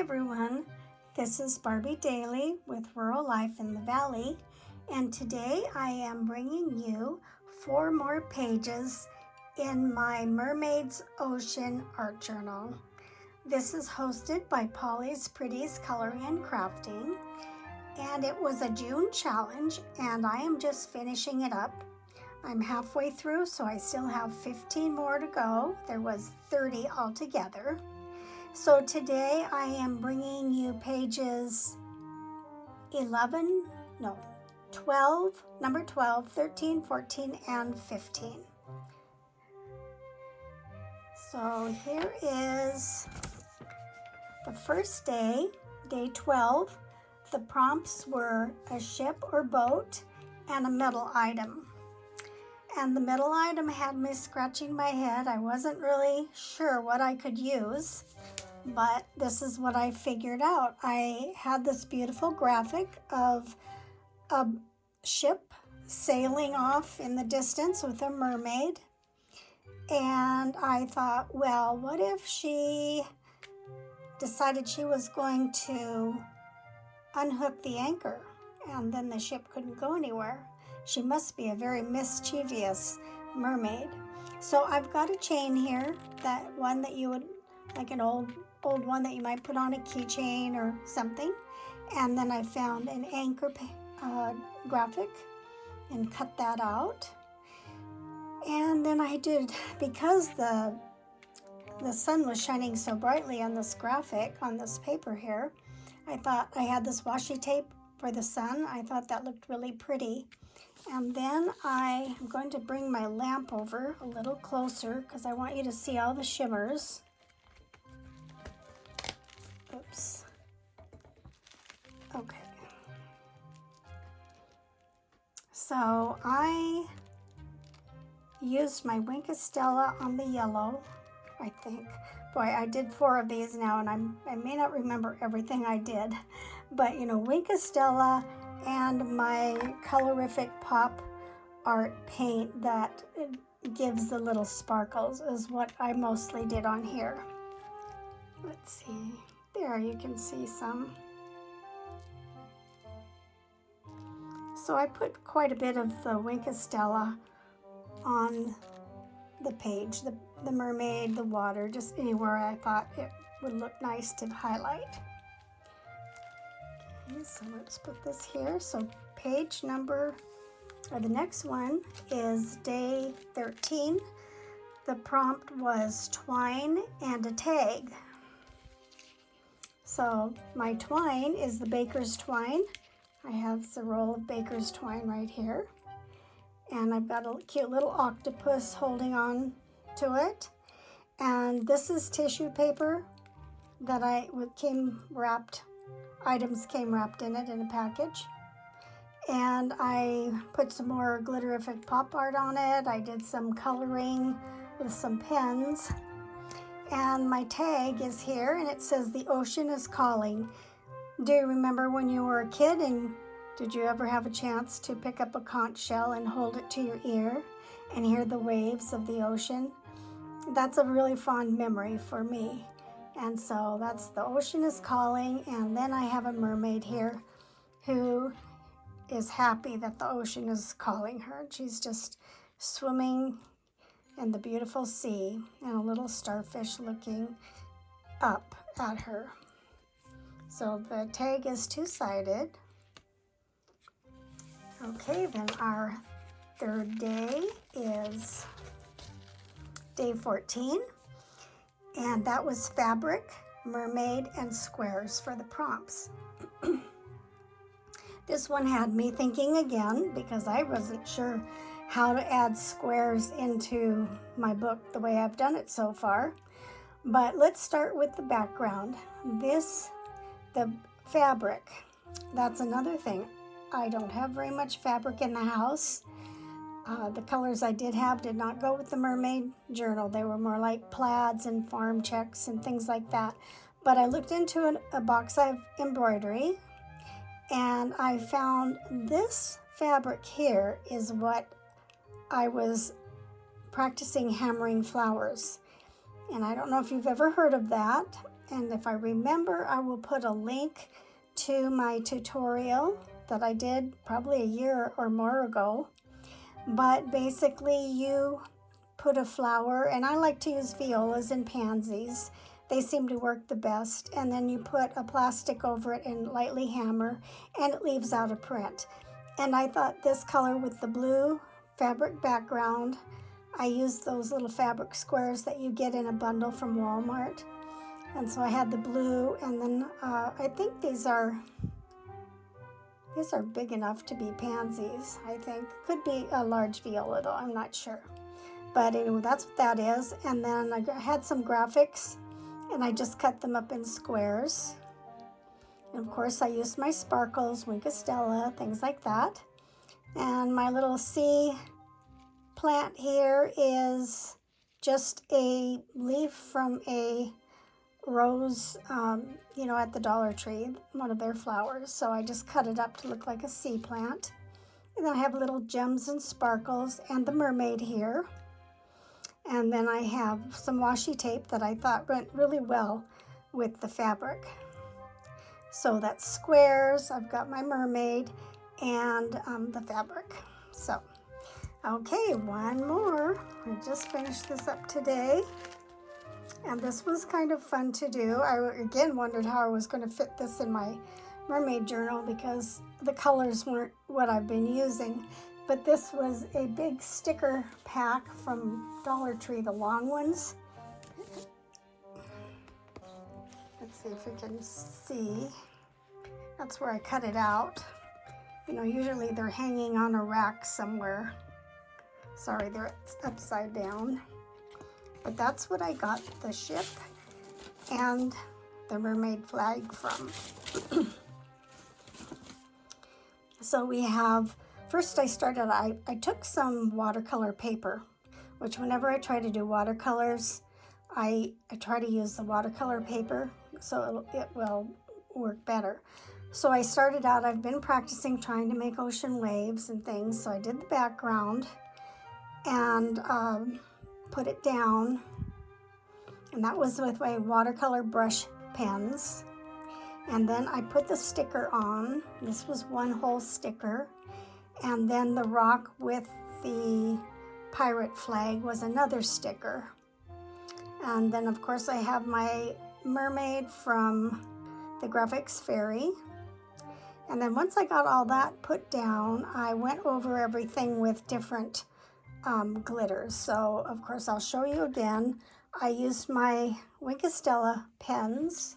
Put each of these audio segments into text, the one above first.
everyone, this is Barbie Daily with Rural Life in the Valley, and today I am bringing you 4 more pages in my Mermaid's Ocean art journal. This is hosted by Polly's Pretties Coloring and Crafting, and it was a June challenge, and I am just finishing it up. I'm halfway through, so I still have 15 more to go. There was 30 altogether. So today I am bringing you pages 12, number 12, 13, 14, and 15. So here is the first day, day 12. The prompts were a ship or boat and a metal item. And the metal item had me scratching my head. I wasn't really sure what I could use, but this is what I figured out. I had this beautiful graphic of a ship sailing off in the distance with a mermaid. And I thought, well, what if she decided she was going to unhook the anchor and then the ship couldn't go anywhere? She must be a very mischievous mermaid. So I've got a chain here, that one that you would, like an old one that you might put on a keychain or something. And then I found an anchor graphic and cut that out. And then I did, because the sun was shining so brightly on this graphic, on this paper here, I thought I had this washi tape for the sun. I thought that looked really pretty. And then I am going to bring my lamp over a little closer because I want you to see all the shimmers. Oops. Okay. So I used my Wink of Stella on the yellow, I think. Boy, I did 4 of these now, and I may not remember everything I did. But, you know, Wink of Stella and my colorific pop art paint that gives the little sparkles is what I mostly did on here. Let's see. There, you can see some. So I put quite a bit of the Wink of Stella on the page, the mermaid, the water, just anywhere I thought it would look nice to highlight. Okay, so let's put this here. So page number, or the next one is day 13. The prompt was twine and a tag. So my twine is the baker's twine. I have the roll of baker's twine right here. And I've got a cute little octopus holding on to it. And this is tissue paper that items came wrapped in it in a package. And I put some more glitterific pop art on it. I did some coloring with some pens. And my tag is here, and it says, "The ocean is calling." Do you remember when you were a kid, and did you ever have a chance to pick up a conch shell and hold it to your ear and hear the waves of the ocean? That's a really fond memory for me. And so that's "The ocean is calling." And then I have a mermaid here who is happy that the ocean is calling her. She's just swimming in the beautiful sea, and a little starfish looking up at her. So the tag is 2-sided. Okay, then our third day is day 14. And that was fabric, mermaid, and squares for the prompts. This one had me thinking again because I wasn't sure how to add squares into my book the way I've done it so far. But let's start with the background. The fabric, that's another thing. I don't have very much fabric in the house. The colors I did have did not go with the mermaid journal. They were more like plaids and farm checks and things like that. But I looked into a box of embroidery, and I found this fabric here is what I was practicing hammering flowers. And I don't know if you've ever heard of that. and if I remember, I will put a link to my tutorial that I did probably a year or more ago. But basically you put a flower, and I like to use violas and pansies. They seem to work the best. And then you put a plastic over it and lightly hammer, and it leaves out a print. And I thought this color with the blue fabric background, I used those little fabric squares that you get in a bundle from Walmart. And so I had the blue, and then I think these are big enough to be pansies, I think. Could be a large viola though, I'm not sure. But anyway, that's what that is. And then I had some graphics, and I just cut them up in squares. And of course I used my sparkles, Winkostella, things like that. And my little sea plant here is just a leaf from a rose, you know, at the Dollar Tree, one of their flowers. So I just cut it up to look like a sea plant. And then I have little gems and sparkles and the mermaid here. And then I have some washi tape that I thought went really well with the fabric. So that's squares, I've got my mermaid, and the fabric. So, okay, one more. I just finished this up today. And this was kind of fun to do. I again wondered how I was going to fit this in my mermaid journal because the colors weren't what I've been using. But this was a big sticker pack from Dollar Tree, the long ones. Let's see if we can see. That's where I cut it out. You know, usually they're hanging on a rack somewhere. Sorry, they're upside down. But that's what I got the ship and the mermaid flag from. So we have, first I started, I took some watercolor paper, which whenever I try to do watercolors, I try to use the watercolor paper so it will work better. So I started out, I've been practicing trying to make ocean waves and things. So I did the background and put it down, and that was with my watercolor brush pens. And then I put the sticker on. This was one whole sticker, and then the rock with the pirate flag was another sticker. And then of course I have my mermaid from the Graphics Fairy. And then once I got all that put down, I went over everything with different glitters. So of course I'll show you again. I used my Winkostella pens.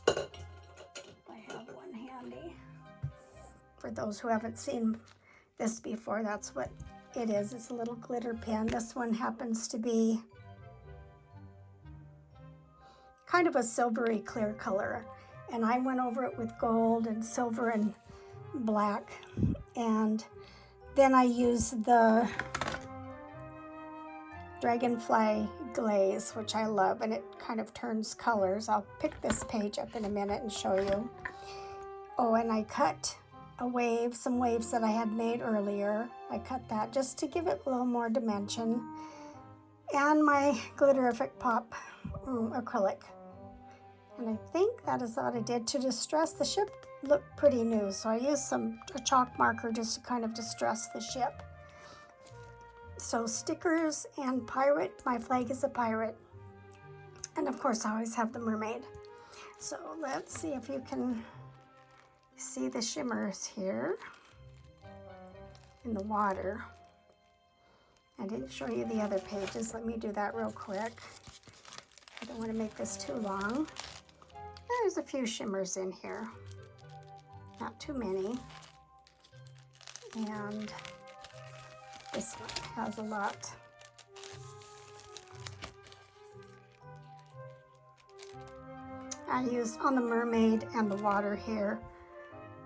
I have one handy. For those who haven't seen this before, that's what it is. It's a little glitter pen. This one happens to be kind of a silvery clear color. And I went over it with gold and silver and black. And then I used the Dragonfly glaze, which I love, and it kind of turns colors. I'll pick this page up in a minute and show you. Oh, and I cut a wave, some waves that I had made earlier. I cut that just to give it a little more dimension. And my Glitterific Pop acrylic. And I think that is what I did to distress the ship. Looked pretty new, so I used a chalk marker just to kind of distress the ship. So stickers and pirate. My flag is a pirate. And of course I always have the mermaid. So let's see if you can see the shimmers here in the water. I didn't show you the other pages. Let me do that real quick. I don't want to make this too long. There's a few shimmers in here. Not too many. And this one has a lot. I used, on the mermaid and the water here,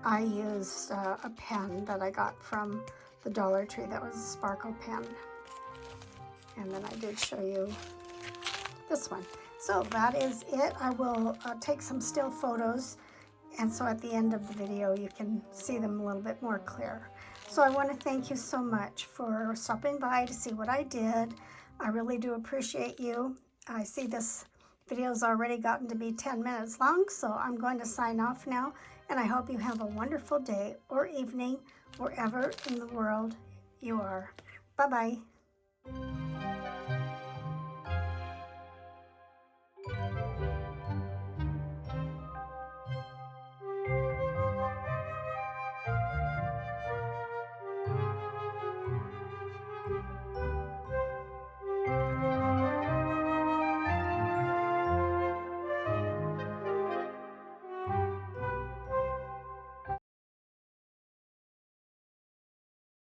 I used a pen that I got from the Dollar Tree that was a sparkle pen. And then I did show you this one. So that is it. I will take some still photos, and so at the end of the video you can see them a little bit more clear. So I want to thank you so much for stopping by to see what I did. I really do appreciate you. I see this video's already gotten to be 10 minutes long, so I'm going to sign off now, and I hope you have a wonderful day or evening wherever in the world you are. Bye-bye.